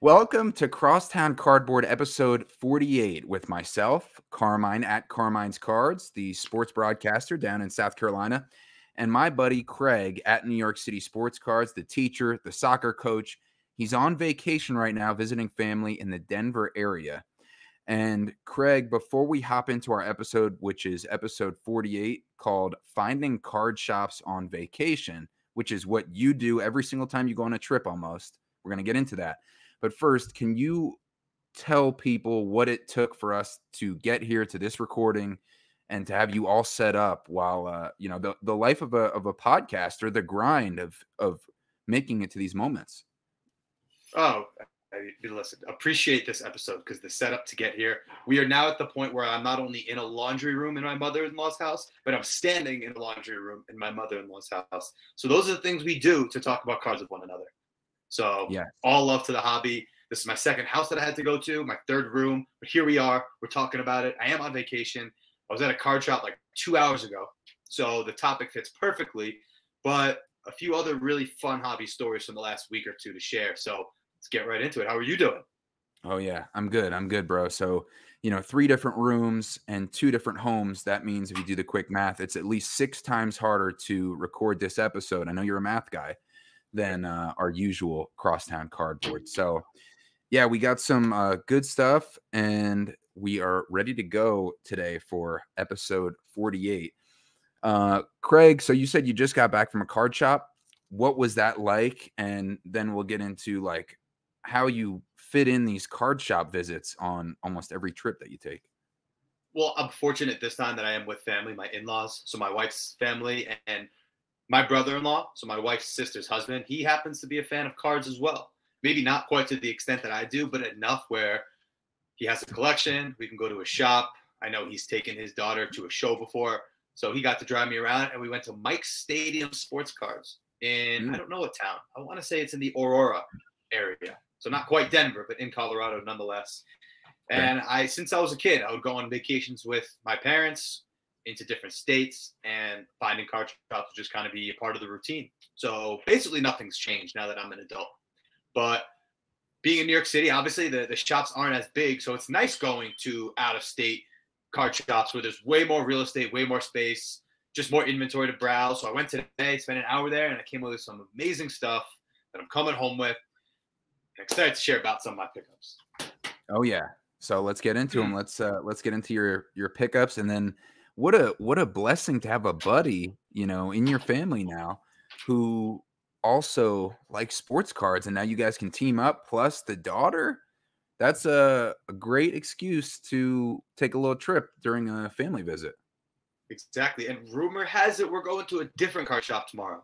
Welcome to Crosstown Cardboard episode 48 with myself, Carmine at Carmine's Cards, the sports broadcaster down in South Carolina, and my buddy Craig at New York City Sports Cards, the teacher, the soccer coach. He's on vacation right now visiting family in the Denver area. And Craig, before we hop into our episode, which is episode 48, called Finding Card Shops on Vacation, which is what you do every single time you go on a trip almost. We're going to get into that. But first, can you tell people what it took for us to get here to this recording and to have you all set up while, the life of a podcaster, the grind of making it to these moments? Oh, listen, appreciate this episode because the setup to get here. We are now at the point where I'm not only in a laundry room in my mother-in-law's house, but I'm standing in a laundry room in my mother-in-law's house. So those are the things we do to talk about cards with one another. So yeah, all love to the hobby. This is my second house that I had to go to, my third room. But here we are. We're talking about it. I am on vacation. I was at a card shop like 2 hours ago. So the topic fits perfectly. But a few other really fun hobby stories from the last week or two to share. So let's get right into it. How are you doing? Oh, yeah. I'm good, bro. So, 3 different rooms and 2 different homes. That means if you do the quick math, it's at least 6 times harder to record this episode. I know you're a math guy than our usual Crosstown Cardboard. So, yeah, we got some good stuff, and we are ready to go today for episode 48. Craig, so you said you just got back from a card shop. What was that like? And then we'll get into like how you fit in these card shop visits on almost every trip that you take. Well, I'm fortunate this time that I am with family, my in-laws, so my wife's family, and my brother-in-law, so my wife's sister's husband. He happens to be a fan of cards as well. Maybe not quite to the extent that I do, but enough where he has a collection. We can go to a shop. I know he's taken his daughter to a show before, so he got to drive me around, and we went to Mike's Stadium Sports Cards in, I don't know what town. I want to say it's in the Aurora area. So not quite Denver, but in Colorado nonetheless. And since I was a kid, I would go on vacations with my parents into different states, and finding card shops would just kind of be a part of the routine. So basically nothing's changed now that I'm an adult. But being in New York City, obviously the shops aren't as big. So it's nice going to out-of-state card shops where there's way more real estate, way more space, just more inventory to browse. So I went today, spent an hour there, and I came away with some amazing stuff that I'm coming home with. I'm excited to share about some of my pickups. Oh, yeah. So let's get into them. Let's get into your pickups. And then what a blessing to have a buddy, in your family now who also likes sports cards, and now you guys can team up, plus the daughter. That's a great excuse to take a little trip during a family visit. Exactly. And rumor has it we're going to a different card shop tomorrow.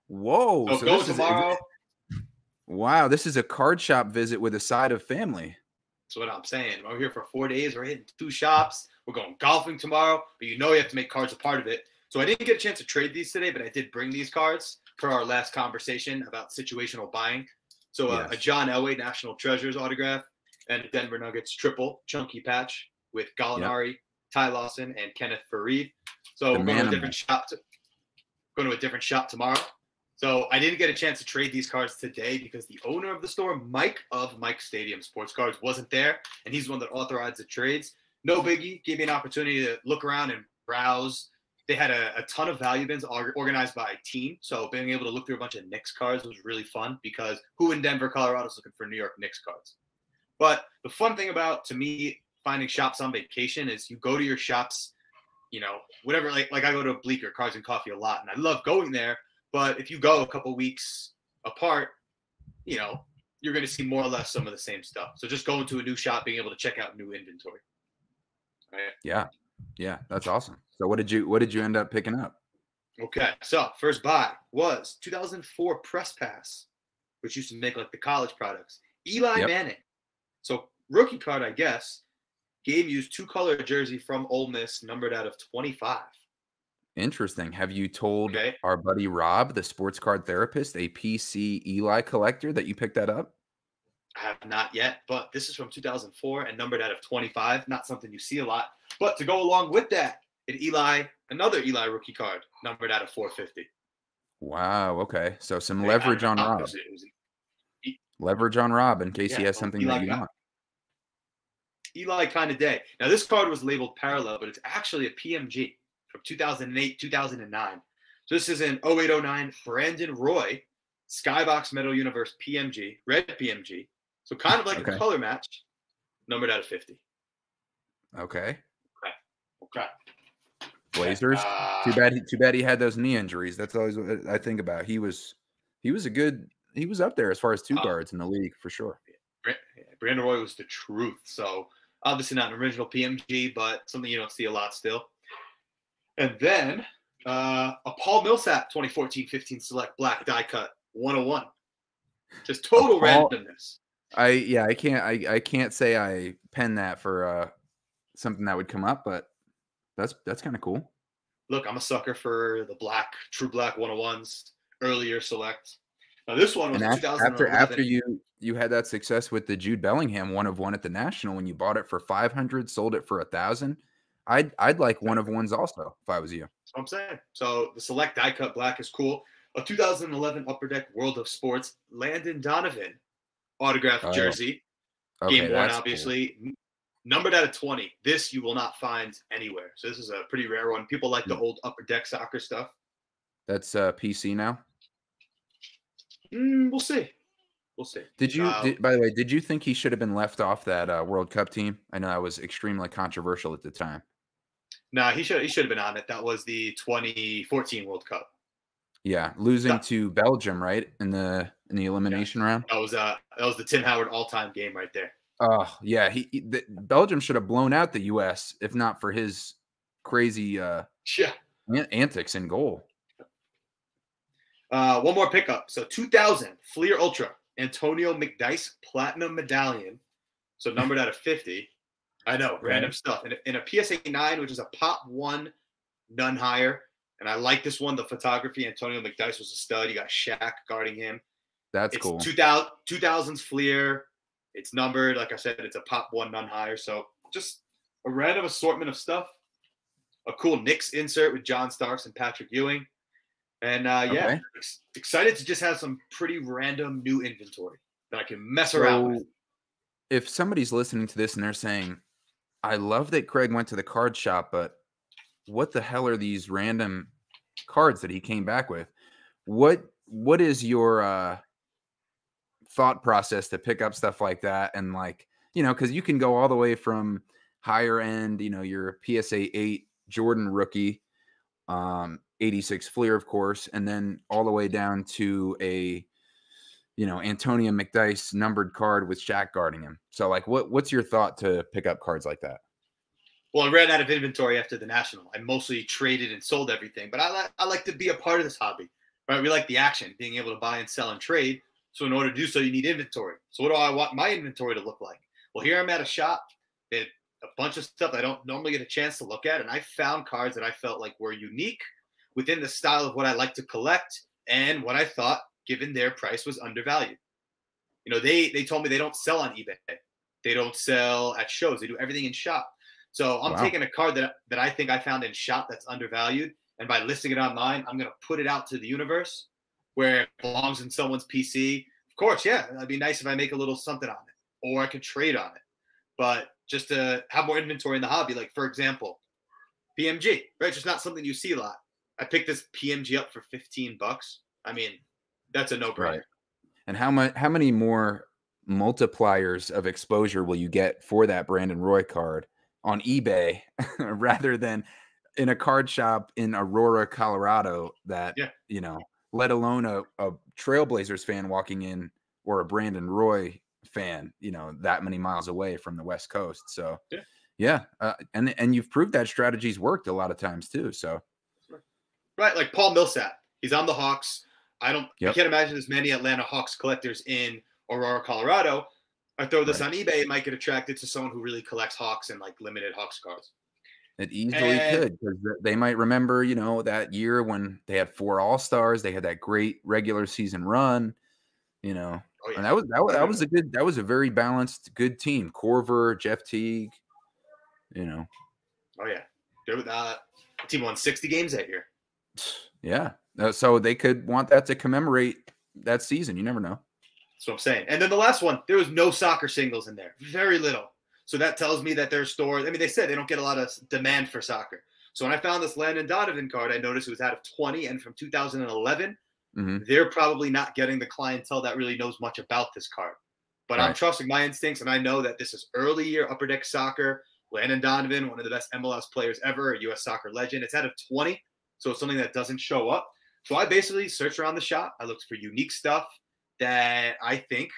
Whoa. So go tomorrow. Wow, this is a card shop visit with a side of family. That's what I'm saying. We're here for 4 days. We're hitting 2 shops. We're going golfing tomorrow, but you have to make cards a part of it. So I didn't get a chance to trade these today, but I did bring these cards for our last conversation about situational buying. So a John Elway National Treasures autograph and a Denver Nuggets triple chunky patch with Gallinari, Ty Lawson, and Kenneth Faried. So we're going to a different shop tomorrow. So I didn't get a chance to trade these cards today because the owner of the store, Mike of Mike's Stadium Sports Cards, wasn't there, and he's the one that authorized the trades. No biggie. Gave me an opportunity to look around and browse. They had a ton of value bins organized by team, so being able to look through a bunch of Knicks cards was really fun because who in Denver, Colorado is looking for New York Knicks cards? But the fun thing about, to me, finding shops on vacation is you go to your shops, whatever, like I go to Bleecker, Cards and Coffee a lot, and I love going there. But if you go a couple weeks apart, you're going to see more or less some of the same stuff. So just going to a new shop, being able to check out new inventory. Right? Yeah, that's awesome. So what did you end up picking up? Okay, so first buy was 2004 Press Pass, which used to make like the college products. Eli Manning. So rookie card, I guess. Game used 2-color jersey from Ole Miss, numbered out of 25. Interesting. Have you told our buddy Rob, the sports card therapist, a PC Eli collector, that you picked that up? I have not yet, but this is from 2004 and numbered out of 25. Not something you see a lot. But to go along with that, another Eli rookie card, numbered out of 450. Wow. Okay. So some leverage on Rob. Leverage on Rob in case he Yeah, has something that Eli, you want. Eli kind of day. Now this card was labeled parallel, but it's actually a PMG from 2008, 2009. So this is an 0809 Brandon Roy Skybox Metal Universe PMG, red PMG. So kind of like a Okay. color match, numbered out of 50. Okay. Okay. Blazers. Too bad he had those knee injuries. That's always what I think about. He was up there as far as two guards in the league for sure. Brandon Roy was the truth. So obviously not an original PMG, but something you don't see a lot still. And then a Paul Millsap 2014-15 Select Black Die Cut 101. Just total randomness. I can't say I penned that for something that would come up, but that's kind of cool. Look, I'm a sucker for the true black 101s, earlier select. Now this one was 2011. After you had that success with the Jude Bellingham 1/1 at the National when you bought it for 500, sold it for 1,000. I'd like 1/1s also if I was you. That's what I'm saying. So the select die cut black is cool. A 2011 Upper Deck World of Sports Landon Donovan autographed jersey. Okay, Game worn, obviously. Cool. Numbered out of 20. This you will not find anywhere. So this is a pretty rare one. People like the old Upper Deck soccer stuff. That's PC now? We'll see. We'll see. By the way, did you think he should have been left off that World Cup team? I know that was extremely controversial at the time. No, he should have been on it. That was the 2014 World Cup. Yeah, losing to Belgium, right? In the elimination round. That was the Tim Howard all-time game right there. Oh, yeah, Belgium should have blown out the US if not for his crazy antics in goal. One more pickup. So 2000 Fleer Ultra Antonio McDyess Platinum Medallion. So numbered out of 50. I know, random stuff. In a PSA 9, which is a Pop 1, none higher. And I like this one. The photography, Antonio McDyess was a stud. You got Shaq guarding him. That's cool. 2000s Fleer. It's numbered. Like I said, it's a Pop 1, none higher. So just a random assortment of stuff. A cool Knicks insert with John Starks and Patrick Ewing. And excited to just have some pretty random new inventory that I can mess around with. If somebody's listening to this and they're saying, I love that Craig went to the card shop, but what the hell are these random cards that he came back with? What is your thought process to pick up stuff like that? And because you can go all the way from higher end, your PSA 8 Jordan rookie, 86 Fleer, of course, and then all the way down to a Antonio McDyess numbered card with Shaq guarding him. So what's your thought to pick up cards like that? Well, I ran out of inventory after the National. I mostly traded and sold everything, but I like to be a part of this hobby, right? We like the action, being able to buy and sell and trade. So in order to do so, you need inventory. So what do I want my inventory to look like? Well, here I'm at a shop. They had a bunch of stuff I don't normally get a chance to look at, and I found cards that I felt like were unique within the style of what I like to collect and what I thought, given their price, was undervalued. They told me they don't sell on eBay. They don't sell at shows. They do everything in shop. So I'm taking a card that I think I found in shop that's undervalued, and by listing it online, I'm going to put it out to the universe where it belongs in someone's PC. Of course, yeah, it'd be nice if I make a little something on it, or I could trade on it. But just to have more inventory in the hobby, like, for example, PMG, right? Just not something you see a lot. I picked this PMG up for $15. I mean, that's a no-brainer. Right. And how many more multipliers of exposure will you get for that Brandon Roy card on eBay rather than in a card shop in Aurora, Colorado that, let alone a Trailblazers fan walking in or a Brandon Roy fan, that many miles away from the West Coast. So, and you've proved that strategy's worked a lot of times too. So, right, like Paul Millsap, he's on the Hawks. I can't imagine there's many Atlanta Hawks collectors in Aurora, Colorado. I throw this on eBay, it might get attracted to someone who really collects Hawks and limited Hawks cards. It easily could, because they might remember, that year when they had 4 All-Stars, they had that great regular season run, and that was a very balanced, good team. Corver, Jeff Teague, Oh yeah, the team won 60 games that year. Yeah, so they could want that to commemorate that season. You never know. That's what I'm saying. And then the last one, there was no soccer singles in there. Very little. So that tells me that their stores, I mean, they said they don't get a lot of demand for soccer. So when I found this Landon Donovan card, I noticed it was out of 20 and from 2011. They're probably not getting the clientele that really knows much about this card. But I'm trusting my instincts, and I know that this is early year Upper Deck Soccer. Landon Donovan, one of the best MLS players ever, a U.S. soccer legend. It's out of 20, so it's something that doesn't show up. So I basically searched around the shop. I looked for unique stuff that I think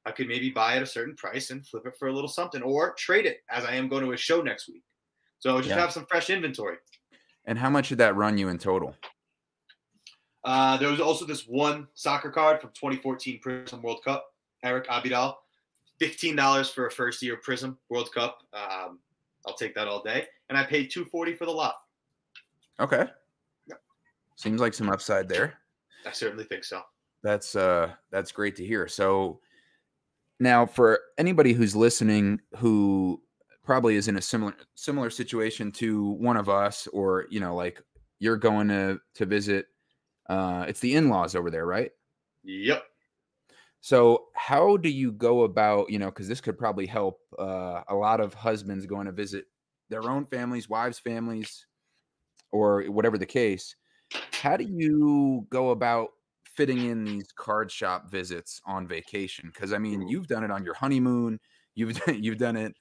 I could maybe buy at a certain price and flip it for a little something, or trade it, as I am going to a show next week. So just have some fresh inventory. And how much did that run you in total? There was also this one soccer card from 2014 Prism World Cup, Eric Abidal, $15 for a first-year Prism World Cup. I'll take that all day, and I paid $240 for the lot. Okay, seems like some upside there. I certainly think so. That's great to hear. So now, for anybody who's listening who probably is in a similar situation to one of us, or like you're going to visit. It's the in-laws over there, right? Yep. So how do you go about, because this could probably help a lot of husbands going to visit their own families, wives' families, or whatever the case. How do you go about fitting in these card shop visits on vacation? Because I mean, you've done it on your honeymoon, you've done it,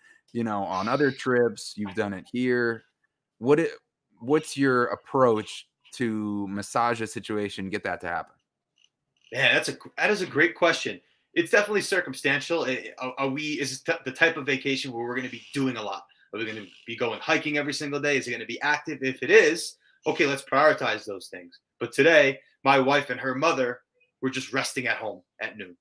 on other trips, you've done it here. What's your approach to massage a situation, get that to happen? Yeah, that is a great question. It's definitely circumstantial. Is this the type of vacation where we're going to be doing a lot? Are we going to be going hiking every single day? Is it going to be active? If it is, okay, let's prioritize those things. But today, my wife and her mother were just resting at home at noon.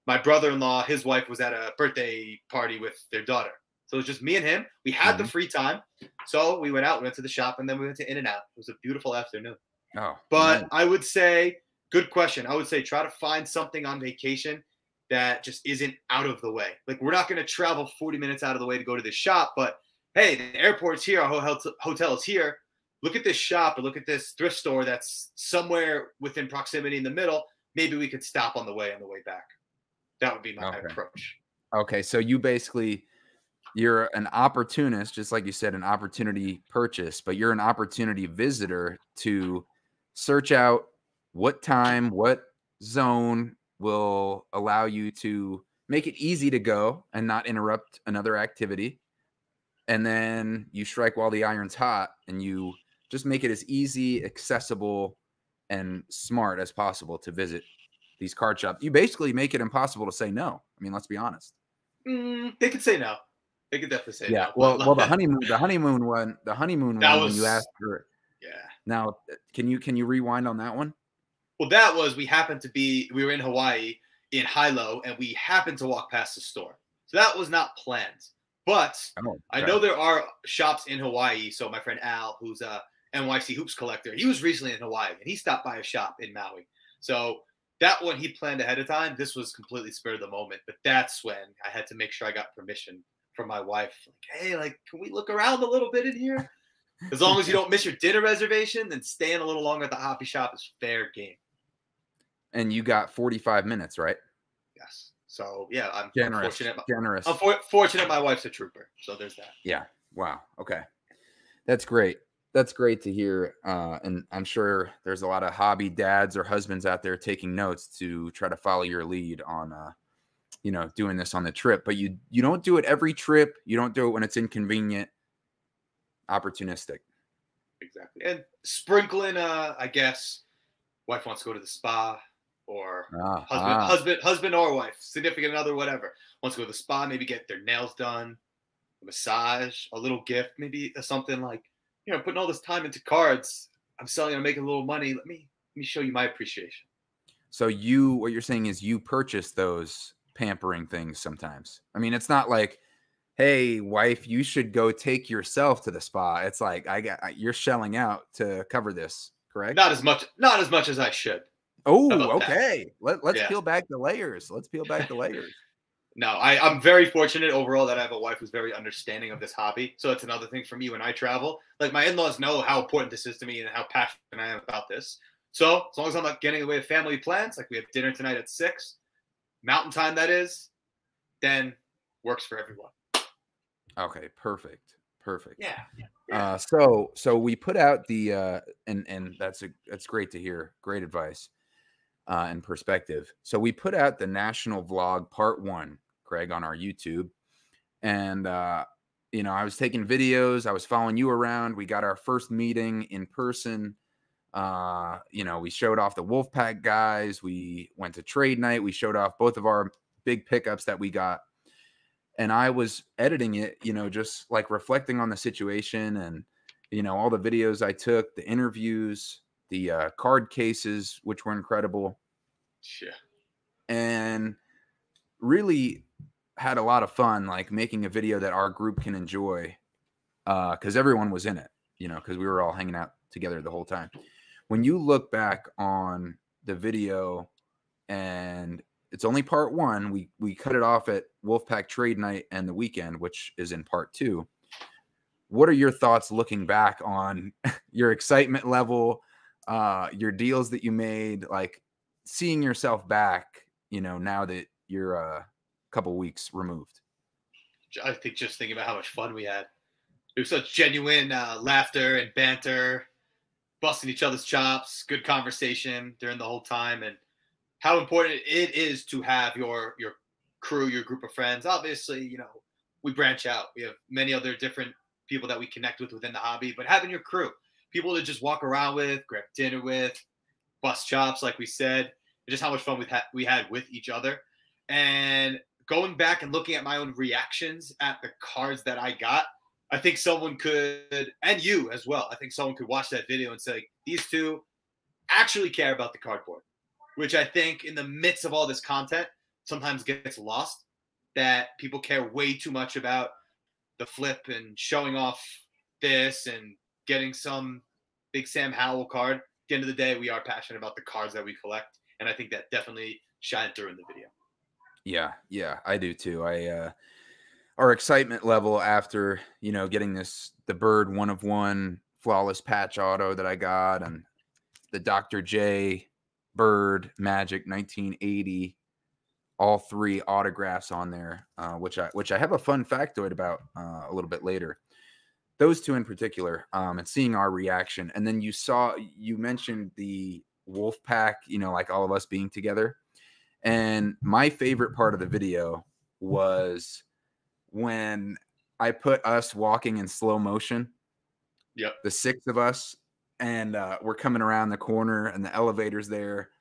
My brother-in-law, his wife was at a birthday party with their daughter. So it was just me and him. We had the free time. So we went out, we went to the shop, and then we went to In-N-Out. It was a beautiful afternoon. Oh, but nice. I would say, good question. I would say try to find something on vacation that just isn't out of the way. Like, we're not going to travel 40 minutes out of the way to go to this shop, but hey, the airport's here, our hotel is here. Look at this shop or look at this thrift store that's somewhere within proximity in the middle. Maybe we could stop on the way back. That would be my approach. Okay, so you're an opportunist, just like you said, an opportunity purchase, but you're an opportunity visitor to search out what time, what zone will allow you to make it easy to go and not interrupt another activity. And then you strike while the iron's hot and you just make it as easy, accessible, and smart as possible to visit these card shops. You basically make it impossible to say no. I mean, let's be honest. They could say no. They could definitely say no. Well, the honeymoon one, when you asked her. Yeah. Now, can you rewind on that one? Well, we were in Hawaii in Hilo, and we happened to walk past the store. So that was not planned. But I know there are shops in Hawaii. So my friend Al, who's a NYC hoops collector, he was recently in Hawaii, and he stopped by a shop in Maui. So that one he planned ahead of time. This was completely spur of the moment. But that's when I had to make sure I got permission from my wife. Like, hey, can we look around a little bit in here? As long as you don't miss your dinner reservation, then staying a little longer at the hobby shop is fair game. And you got 45 minutes, right? Yes. So, yeah, I'm fortunate. I'm fortunate my wife's a trooper. So there's that. Yeah. Wow. Okay. That's great. That's great to hear. And I'm sure there's a lot of hobby dads or husbands out there taking notes to try to follow your lead on, doing this on the trip. But you don't do it every trip. You don't do it when it's inconvenient. Opportunistic. Exactly. And sprinkling, I guess, wife wants to go to the spa, or husband or wife, significant other, whatever, wants to go to the spa, maybe get their nails done, a massage, a little gift, maybe something like, putting all this time into cards. I'm selling, I'm making a little money. Let me show you my appreciation. So what you're saying is you purchase those pampering things sometimes. I mean, it's not like, hey, wife, you should go take yourself to the spa. It's like, you're shelling out to cover this, correct? Not as much as I should. Oh, okay. Let's peel back the layers. No, I'm very fortunate overall that I have a wife who's very understanding of this hobby. So it's another thing for me when I travel. Like, my in-laws know how important this is to me and how passionate I am about this. So as long as I'm not getting away with family plans, like we have dinner tonight at 6, Mountain Time, that is, then works for everyone. Okay, perfect. Perfect. Yeah. Yeah. So we put out the and that's great to hear. Great advice and perspective. So we put out the national vlog part 1, Craig, on our YouTube. And you know, I was taking videos, I was following you around. We got our first meeting in person. You know, we showed off the Wolfpack guys, we went to trade night, we showed off both of our big pickups that we got. And I was editing it, you know, just like reflecting on the situation and, you know, all the videos I took, the interviews, the card cases, which were incredible. Yeah. And really had a lot of fun, like making a video that our group can enjoy, because everyone was in it, you know, because we were all hanging out together the whole time. When you look back on the video, and it's only part 1, we cut it off at Wolfpack Trade Night and the weekend, which is in part 2. What are your thoughts looking back on your excitement level, your deals that you made, like seeing yourself back, you know, now that you're a couple weeks removed? I think just thinking about how much fun we had. It was such genuine laughter and banter, busting each other's chops, good conversation during the whole time, and how important it is to have your crew, your group of friends. Obviously, you know, we branch out. We have many other different people that we connect with within the hobby, but having your crew, people to just walk around with, grab dinner with, bust chops, like we said, and just how much fun we had with each other. And going back and looking at my own reactions at the cards that I got, I think someone could, and you as well, I think someone could watch that video and say, these two actually care about the cardboard, which I think in the midst of all this content sometimes gets lost, that people care way too much about the flip and showing off this and getting some big Sam Howell card. At the end of the day, we are passionate about the cards that we collect, and I think that definitely shined through in the video. Yeah, I do too. Our excitement level after, you know, getting the Bird 1/1 flawless patch auto that I got, and the Dr. J Bird Magic 1980, all 3 autographs on there, which I have a fun factoid about a little bit later. Those 2 in particular, and seeing our reaction. And then you mentioned the Wolfpack, you know, like all of us being together. And my favorite part of the video was when I put us walking in slow motion. Yep. The 6 of us, and we're coming around the corner and the elevator's there.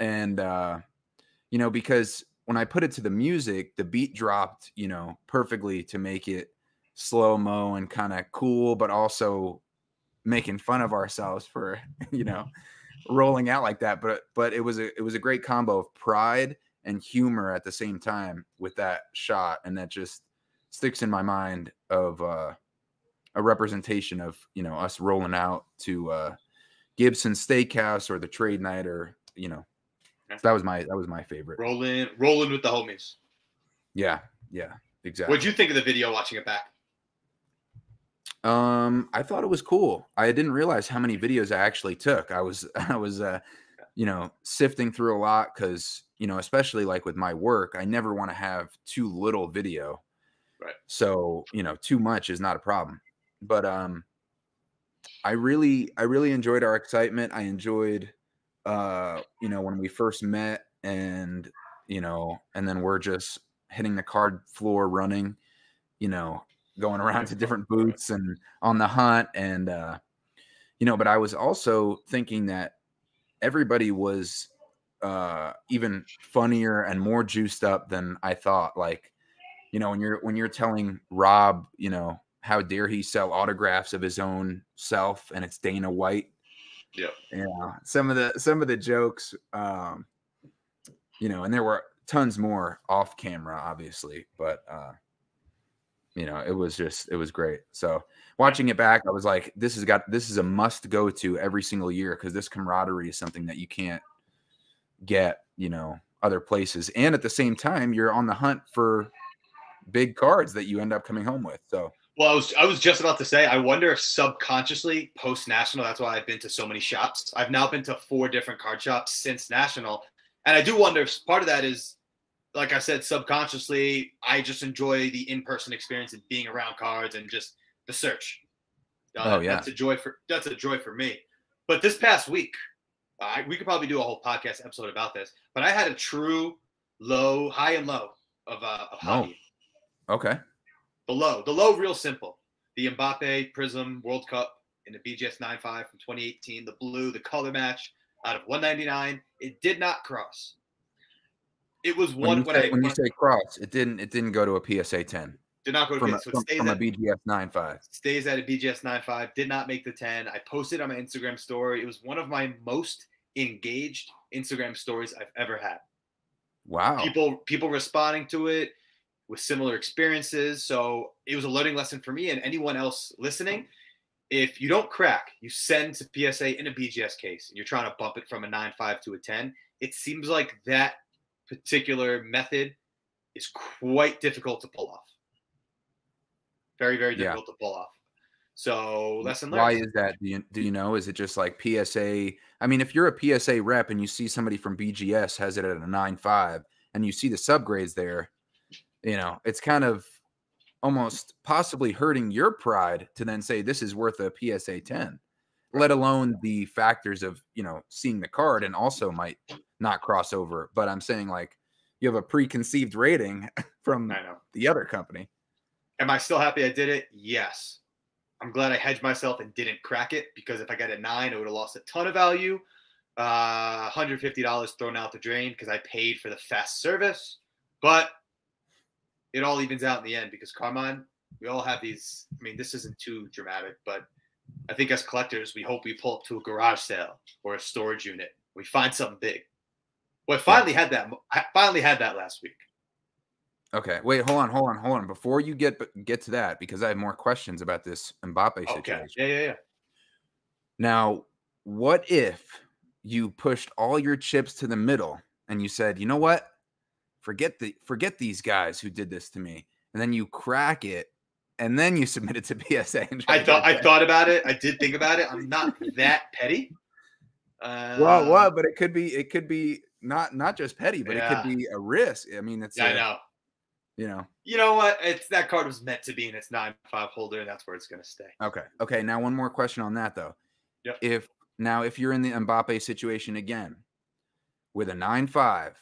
And you know, because when I put it to the music, the beat dropped, you know, perfectly to make it slow-mo and kind of cool, but also making fun of ourselves for, you know, rolling out like that. But it was a great combo of pride and humor at the same time with that shot, and that just sticks in my mind of a representation of, you know, us rolling out to Gibson Steakhouse or the trade night, or, you know, so that was my favorite. Rolling with the homies. Yeah, exactly. What'd you think of the video watching it back? I thought it was cool. I didn't realize how many videos I actually took. I was you know, sifting through a lot, because, you know, especially like with my work, I never want to have too little video. Right. So, you know, too much is not a problem. But I really enjoyed our excitement. I enjoyed you know, when we first met, and, you know, and then we're just hitting the card floor running, you know, going around to different booths and on the hunt. And you know, but I was also thinking that everybody was even funnier and more juiced up than I thought. Like, you know, when you're telling Rob, you know, how dare he sell autographs of his own self, and it's Dana White. Yeah. Yeah. Some of the jokes, you know, and there were tons more off camera, obviously, but you know, it was great. So watching it back, I was like, this is a must go to every single year, because this camaraderie is something that you can't get, you know, other places. And at the same time, you're on the hunt for big cards that you end up coming home with. So, well, I was just about to say, I wonder if subconsciously post National, that's why I've been to so many shops. I've now been to 4 different card shops since National, and I do wonder if part of that is like I said, subconsciously, I just enjoy the in-person experience and being around cards and just the search. Oh yeah. That's a joy for me. But this past week, we could probably do a whole podcast episode about this. But I had a true high and low of Oh, hockey. okay. The low, real simple. The Mbappe Prism World Cup in the BGS 9.5 from 2018. The blue, the color match out of 199. It did not cross. It was When you say cross, it didn't go to a PSA 10. Did not go to PSA. So it stays from a at BGS 9.5. Stays at a BGS 9.5. Did not make the 10. I posted on my Instagram story. It was one of my most engaged Instagram stories I've ever had. Wow. People responding to it with similar experiences. So it was a learning lesson for me and anyone else listening. If you don't crack, you send to PSA in a BGS case, and you're trying to bump it from a 9.5 to a 10. It seems like that particular method is quite difficult to pull off. Very, very difficult to pull off. So lesson learned. Why is that? Do you know? Is it just like PSA? I mean, if you're a PSA rep and you see somebody from BGS has it at a 9.5 and you see the subgrades there, it's kind of almost possibly hurting your pride to then say this is worth a PSA 10, let alone the factors of, seeing the card and also might not cross over. But I'm saying, like, you have a preconceived rating from the other company. Am I still happy I did it? Yes. I'm glad I hedged myself and didn't crack it, because if I got a 9, I would have lost a ton of value. $150 thrown out the drain because I paid for the fast service. But it all evens out in the end, because Carmine, we all have these. I mean, this isn't too dramatic, but I think as collectors, we hope we pull up to a garage sale or a storage unit. We find something big. Well, I finally had that. I finally had that last week. Okay, wait, hold on. Before you get to that, because I have more questions about this Mbappe situation. Yeah. Now, what if you pushed all your chips to the middle and you said, you know what? Forget these guys who did this to me, and then you crack it, and then you submit it to PSA. I thought about it. I did think about it. I'm not that petty. Well, but it could be not just petty, but it could be a risk. I mean, I know. You know what? That card was meant to be in its 9.5 holder, and that's where it's going to stay. Okay. Now, one more question on that though. Yep. If you're in the Mbappe situation again with a 9.5,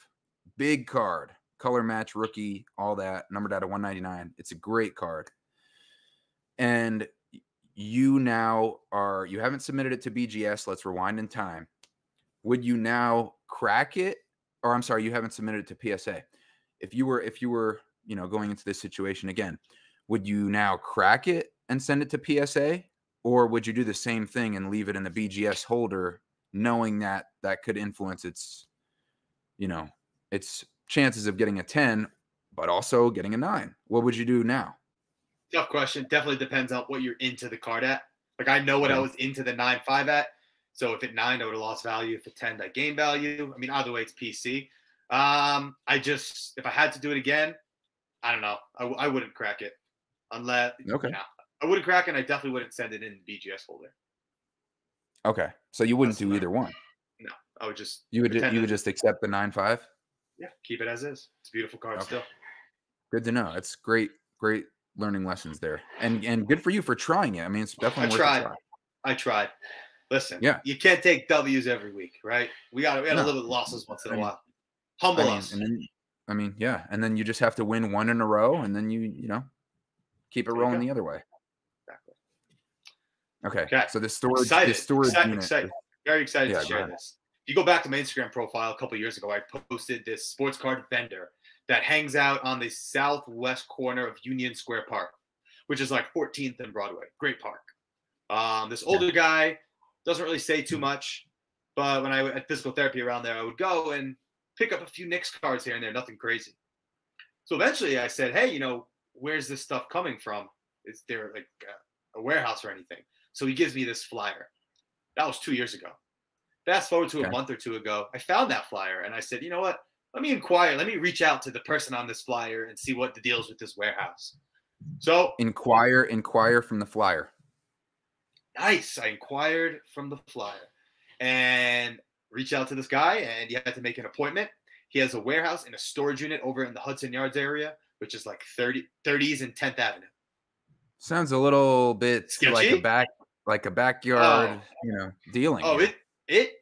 big card, color match, rookie, all that, numbered out of 199, it's a great card, and you haven't submitted it to BGS. Let's rewind in time. Would you now crack it? Or I'm sorry, you haven't submitted it to PSA. If you were going into this situation again, would you now crack it and send it to PSA, or would you do the same thing and leave it in the BGS holder, knowing that could influence its chances of getting a 10, but also getting a 9? What would you do now? Tough question. Definitely depends on what you're into the card at. Like, I know what I was into the 9.5 at. So if at 9, I would have lost value. If at 10, I gained value. I mean, either way, it's PC. If I had to do it again, I don't know. I wouldn't crack it unless. Okay. I wouldn't crack it. And I definitely wouldn't send it in BGS holder. Okay. So you wouldn't do either one. No, I would just. You would just accept the 9.5. Yeah, keep it as is. It's a beautiful card still. Good to know. It's great learning lessons there, and good for you for trying it. I mean, it's definitely worth a try. I tried. Listen, yeah, you can't take W's every week, right? We got to live with losses once in a while. Humble us. And then you just have to win one in a row, and then you keep it rolling the other way. Exactly. Okay. So the storage unit. Very excited to share this. If you go back to my Instagram profile a couple years ago, I posted this sports card vendor that hangs out on the southwest corner of Union Square Park, which is like 14th and Broadway. Great park. This older guy doesn't really say too much, but when I had physical therapy around there, I would go and pick up a few Knicks cards here and there, nothing crazy. So eventually I said, hey, where's this stuff coming from? Is there like a warehouse or anything? So he gives me this flyer. That was 2 years ago. Fast forward to a month or two ago, I found that flyer and I said, you know what? Let me inquire. Let me reach out to the person on this flyer and see what the deal is with this warehouse. So inquire from the flyer. Nice. I inquired from the flyer and reached out to this guy, and you had to make an appointment. He has a warehouse and a storage unit over in the Hudson Yards area, which is like 30s and 10th Avenue. Sounds a little bit Sketchy? like a backyard, Oh, dealing oh, here. it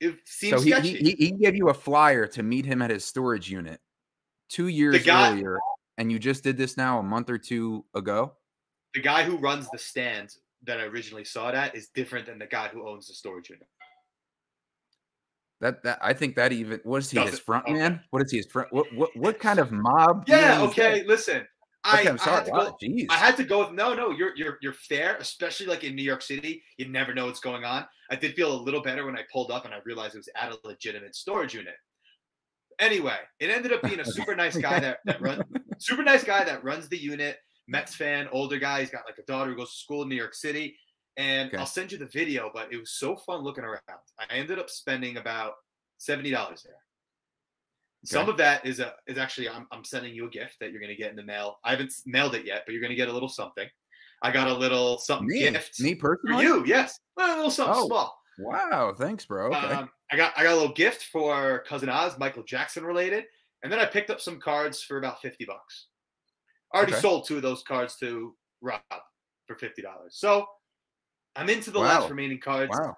So seems sketchy. he gave you a flyer to meet him at his storage unit 2 The years guy, earlier, and you just did this now a month or two ago? the guy who runs the stand that I originally saw it at is different than the guy who owns the storage unit. That I think that even what is he, his Doesn't front okay. man? What is he, his front what kind of mob Yeah, dealing is that? okay. Listen, Okay, I'm I sorry. had to Wow, go. I jeez. had to go with no. You're fair, especially like in New York City. You never know what's going on. I did feel a little better when I pulled up and I realized it was at a legitimate storage unit. Anyway, it ended up being a super nice guy Okay. that runs the unit. Mets fan, older guy. He's got like a daughter who goes to school in New York City. And Okay. I'll send you the video, but it was so fun looking around. I ended up spending about $70 there. Some Okay. of that is actually I'm sending you a gift that you're gonna get in the mail. I haven't mailed it yet, but you're gonna get a little something. I got a little something gift Me for personally? you. Yes, well, a little something Oh, small. wow. Thanks, bro. Okay. I got a little gift for Cousin Oz, Michael Jackson related, and then I picked up some cards for about $50. I already Okay. sold 2 of those cards to Rob for $50. So I'm into the last Wow. remaining cards. Wow.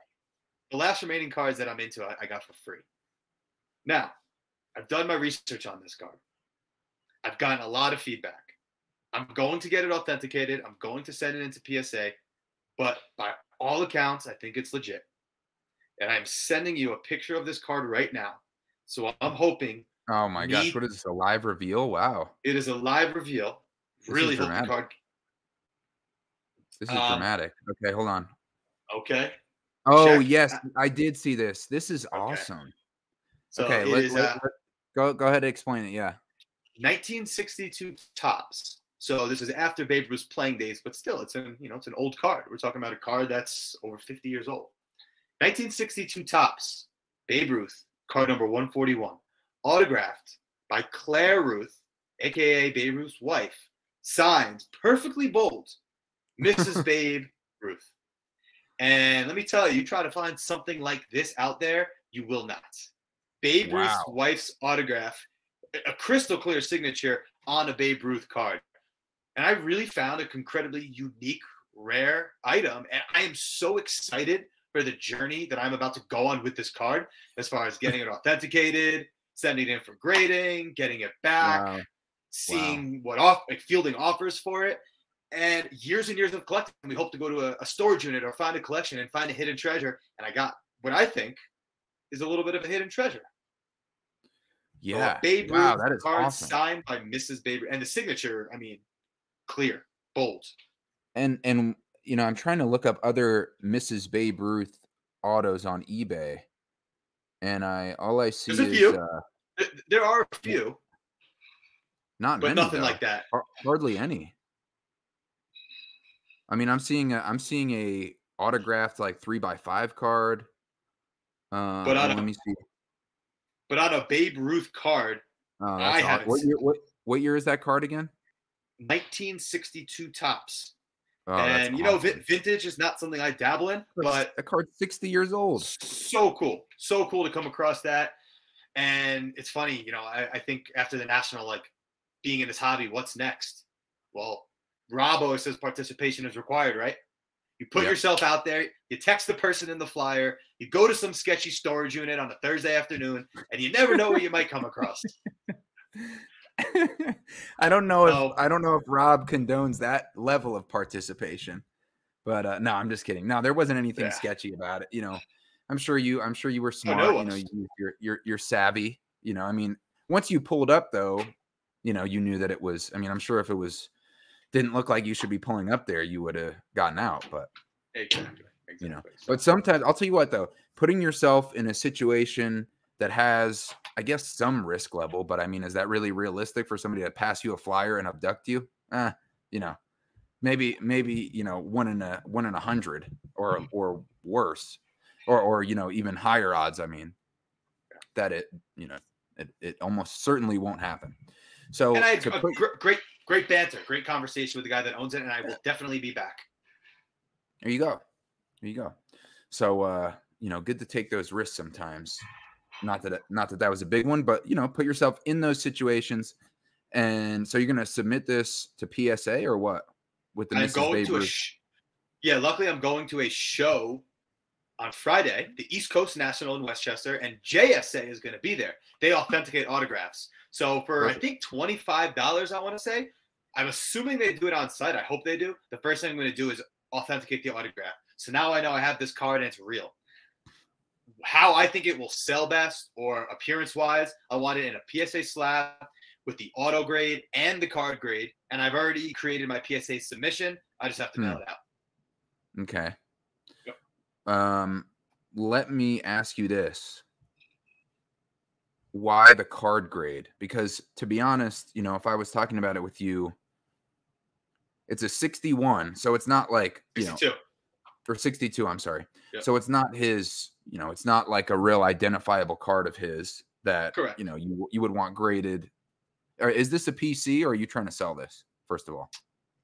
The last remaining cards that I'm into, I got for free. Now, I've done my research on this card. I've gotten a lot of feedback. I'm going to get it authenticated. I'm going to send it into PSA, but by all accounts, I think it's legit. And I'm sending you a picture of this card right now. So I'm hoping Oh my gosh. me. What is this? A live reveal? Wow. It is a live reveal. This is Really hope the dramatic. card. This is Um, dramatic. Okay, hold on. okay. Oh, Check. yes, I did see this. This is Okay. awesome. So Okay, it is go ahead and explain it. Yeah. 1962 tops. So this is after Babe Ruth's playing days, but still, it's an old card. We're talking about a card that's over 50 years old. 1962 tops. Babe Ruth, card number 141, autographed by Claire Ruth, aka Babe Ruth's wife, signed perfectly bold, Mrs. Babe Ruth. And let me tell you, you try to find something like this out there, you will not. Babe Ruth's Wow. wife's autograph, a crystal clear signature on a Babe Ruth card. And I really found an incredibly unique, rare item. And I am so excited for the journey that I'm about to go on with this card, as far as getting it authenticated, sending it in for grading, getting it back, Wow. seeing fielding offers for it. And years of collecting. We hope to go to a storage unit or find a collection and find a hidden treasure. And I got what I think is a little bit of a hidden treasure. So Yeah. a Babe Wow, Ruth that is card awesome. signed by Mrs. Babe Ruth. And the signature, I mean, clear, bold. And I'm trying to look up other Mrs. Babe Ruth autos on eBay, and all I There's see a is few. There are a yeah, few, not but many nothing though. like that. Hardly any. I mean, I'm seeing a autographed like 3x5 card. But on Let a me see. Babe Ruth card, Oh, I that's odd. haven't seen What year is that card again? 1962 tops. Oh, that's And awesome. vintage is not something I dabble in, but That card's 60 years old. so cool to come across that. And it's funny, I think after the national, like being in this hobby, what's next? Well, Rob always says participation is required, right? You put Yep. yourself out there, you text the person in the flyer, you go to some sketchy storage unit on a Thursday afternoon, and you never know what you might come across. I don't know So if Rob condones that level of participation, but no, I'm just kidding. No, there wasn't anything yeah. sketchy about it. I'm sure you were Oh no smart. one's. You're savvy. I mean, once you pulled up though, you knew that it was. I mean, I'm sure if it didn't look like you should be pulling up there, you would have gotten out. But Exactly. So, but sometimes I'll tell you what though, putting yourself in a situation that has, I guess, some risk level, but I mean, is that really realistic for somebody to pass you a flyer and abduct you? Maybe 1 in 100 or worse, or even higher odds. I mean, that it almost certainly won't happen. So and I had great banter, great conversation with the guy that owns it, and I will definitely be back. There you go. So good to take those risks sometimes. Not that that was a big one, but put yourself in those situations. And so you're going to submit this to PSA or what with the I'm Mrs. going Babe to Ruth? yeah, luckily I'm going to a show on Friday, the East Coast National in Westchester, and JSA is going to be there. They authenticate autographs. So for, Perfect. I think, $25, I want to say, I'm assuming they do it on site. I hope they do. The first thing I'm going to do is authenticate the autograph. So now I know I have this card and it's real. How I think it will sell best or appearance-wise, I want it in a PSA slab with the auto grade and the card grade. And I've already created my PSA submission. I just have to mail it out. Okay. Yep. Let me ask you this. Why the card grade? Because to be honest, if I was talking about it with you, it's a 61. So it's not like, 62. Or 62, I'm sorry. Yep. So it's not his, it's not like a real identifiable card of his that, Correct. You would want graded. Or is this a PC or are you trying to sell this, first of all?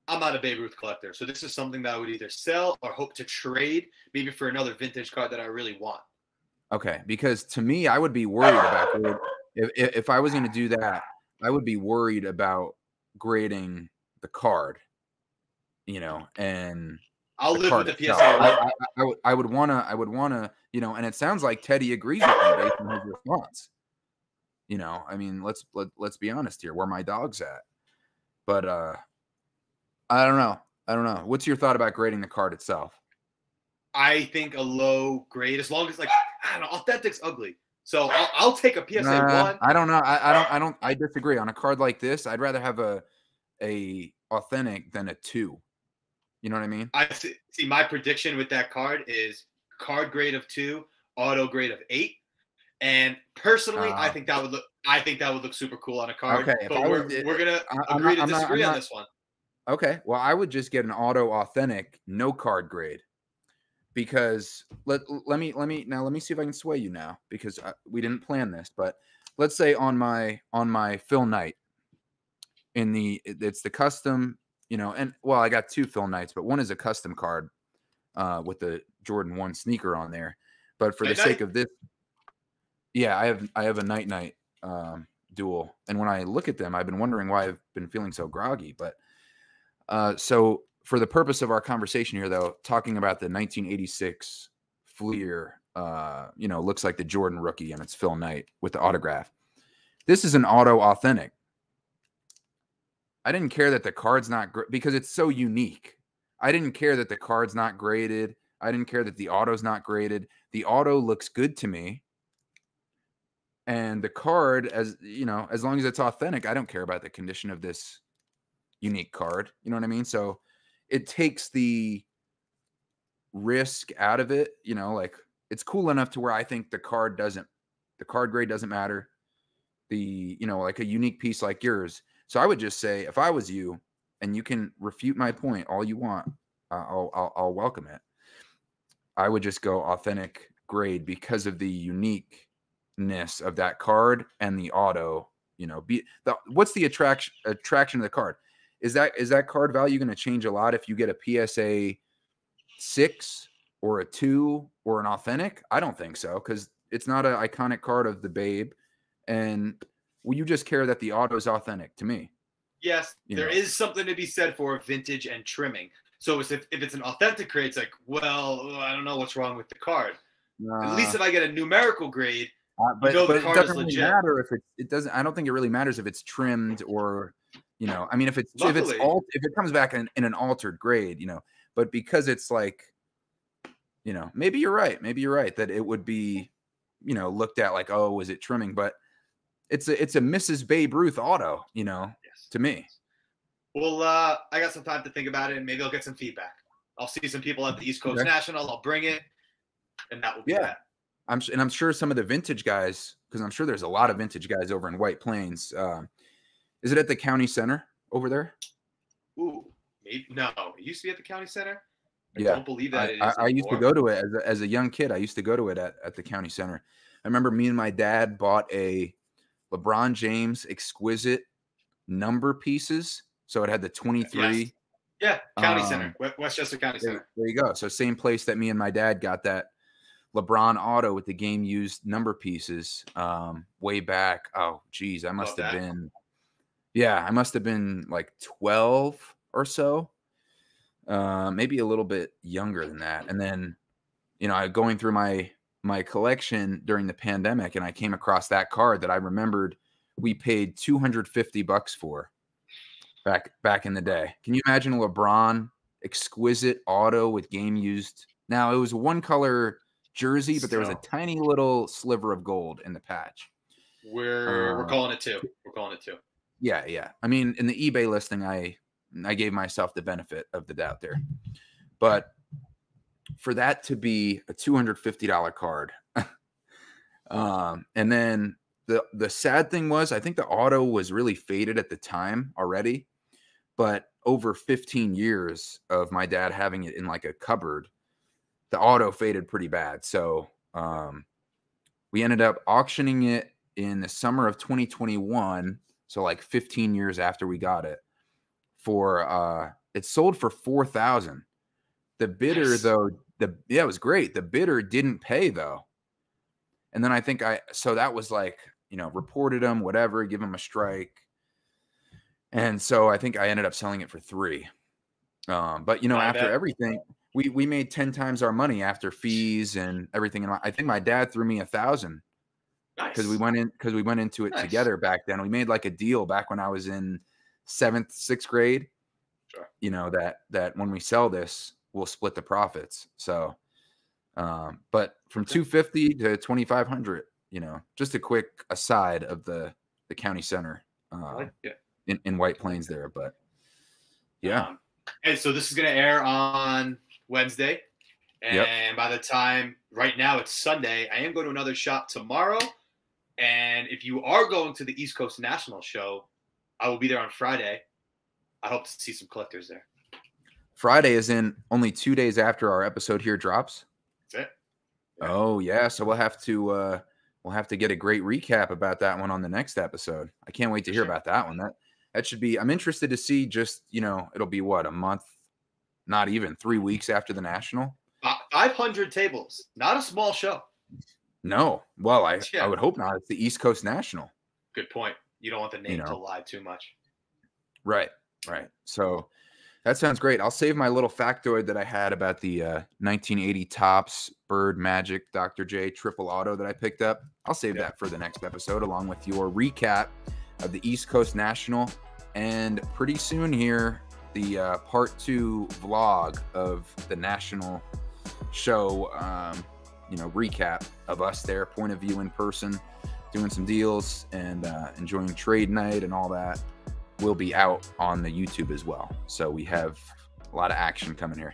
I'm not a Babe Ruth collector, so this is something that I would either sell or hope to trade, maybe for another vintage card that I really want. Okay, because to me, I would be worried about if I was going to do that. I would be worried about grading the card, and I'll live with the itself. PSA. I would want to, and it sounds like Teddy agrees with me based on his response. I mean, let's be honest here, where my dog's at. But I don't know. What's your thought about grading the card itself? I think a low grade, as long as I don't know, authentic's ugly. So I'll take a PSA 1. I don't know. I disagree. On a card like this, I'd rather have a authentic than a 2. You know what I mean? I see. My prediction with that card is card grade of 2, auto grade of 8. And personally, I think that would look super cool on a card. Okay, but we're gonna agree to disagree on this one. Okay, well, I would just get an auto authentic, no card grade, because let me see if I can sway you now, because we didn't plan this, but let's say on my Phil Knight, it's the custom, and well, I got 2 Phil Knights, but one is a custom card with the Jordan 1 sneaker on there, but for the sake of this, yeah, I have a Night duel, and when I look at them, I've been wondering why I've been feeling so groggy, but. So for the purpose of our conversation here, though, talking about the 1986 Fleer, looks like the Jordan rookie, and it's Phil Knight with the autograph. This is an auto authentic. I didn't care that the card's not because it's so unique. I didn't care that the card's not graded. I didn't care that the auto's not graded. The auto looks good to me. And the card, as long as it's authentic, I don't care about the condition of this unique card. You know what I mean? So it takes the risk out of it. Like it's cool enough to where I think the card grade doesn't matter. Like a unique piece like yours. So I would just say, if I was you, and you can refute my point all you want, I'll welcome it. I would just go authentic grade because of the uniqueness of that card and the auto. What's the attraction of the card? Is that card value going to change a lot if you get a PSA 6 or a 2 or an authentic? I don't think so, because it's not an iconic card of the Babe, and you just care that the auto is authentic to me. Yes, there is something to be said for vintage and trimming. So if it's an authentic grade, it's like, well, I don't know what's wrong with the card. At least if I get a numerical grade, but it doesn't really matter if it doesn't. I don't think it really matters if it's trimmed or. I mean, if it comes back in an altered grade, but because it's like, maybe you're right that it would be, looked at like, oh, is it trimming? But it's a Mrs. Babe Ruth auto, yes. To me. Well, I got some time to think about it, and maybe I'll get some feedback. I'll see some people at the East Coast National. I'll bring it, and that will be that. I'm sure some of the vintage guys, because I'm sure there's a lot of vintage guys over in White Plains. Is it at the county center over there? Ooh, maybe no. It used to be at the county center. I Yeah, don't believe that it is. I used to go to it as a young kid. I used to go to it at the county center. I remember me and my dad bought a LeBron James exquisite number pieces. So it had the 23. Yes. Yeah, county center, Westchester County Center. There you go. So same place that me and my dad got that LeBron auto with the game used number pieces way back. Oh, geez, I must have been, I must have been like 12 or so, maybe a little bit younger than that. And then, going through my collection during the pandemic, and I came across that card that I remembered we paid $250 for back in the day. Can you imagine a LeBron exquisite auto with game used? Now, it was one color jersey, but there was a tiny little sliver of gold in the patch. We're calling it 2. We're calling it 2. Yeah. I mean, in the eBay listing, I gave myself the benefit of the doubt there. But for that to be a $250 card, and then the sad thing was, I think the auto was really faded at the time already, but over 15 years of my dad having it in like a cupboard, the auto faded pretty bad. So we ended up auctioning it in the summer of 2021. So like 15 years after we got it, for it sold for $4,000. The bidder, though, it was great. The bidder didn't pay though. And then I think so that was like, reported him, whatever, give him a strike. And so I think I ended up selling it for $3. But after everything, we made 10 times our money after fees and everything. And I think my dad threw me $1,000 because we went into it together back then. We made like a deal back when I was in 7th, 6th grade. Sure. That when we sell this, we'll split the profits. So, but from 250 to 2,500, just a quick aside of the county center, in White Plains there, but yeah. And so this is going to air on Wednesday. And by the time right now it's Sunday, I am going to another shop tomorrow. And if you are going to the East Coast National Show, I will be there on Friday. I hope to see some collectors there. Friday is in only 2 days after our episode here drops. That's it. Yeah. Oh yeah. So we'll have to get a great recap about that one on the next episode. I can't wait to hear about that one. That should be, I'm interested to see just, it'll be what, a month, not even 3 weeks after the National. 500 tables, not a small show. No. Well, I would hope not. It's the East Coast National. Good point. You don't want the name to lie too much. Right. So that sounds great. I'll save my little factoid that I had about the 1980 Topps Bird Magic Dr. J triple auto that I picked up. I'll save that for the next episode, along with your recap of the East Coast National. And pretty soon here, the part 2 vlog of the National show, recap of us there, point of view in person, doing some deals and enjoying trade night and all that, will be out on the YouTube as well. So we have a lot of action coming here.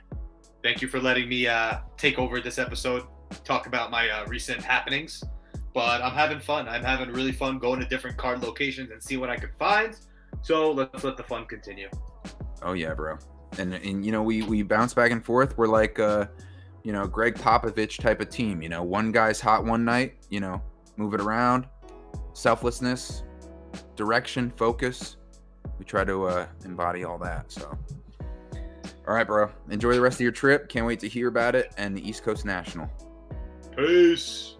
Thank you for letting me take over this episode, talk about my recent happenings. But I'm having fun. I'm having really fun going to different card locations and see what I could find. So let's let the fun continue. Oh yeah, bro. And we bounce back and forth. We're like Greg Popovich type of team. One guy's hot one night, move it around, selflessness, direction, focus. We try to embody all that. So, all right, bro. Enjoy the rest of your trip. Can't wait to hear about it and the East Coast National. Peace.